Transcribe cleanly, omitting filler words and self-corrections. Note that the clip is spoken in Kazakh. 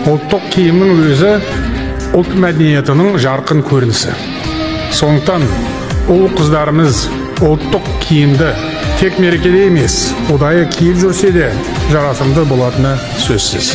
Ұлттық киімнің өзі ұлт мәдениетінің жарқын көрінісі. Сондықтан ұл қыздарымыз ұлттық киімді тек мерекеде емес, ұдайы киіп жүрсе де жарасымды болатыны сөзсіз.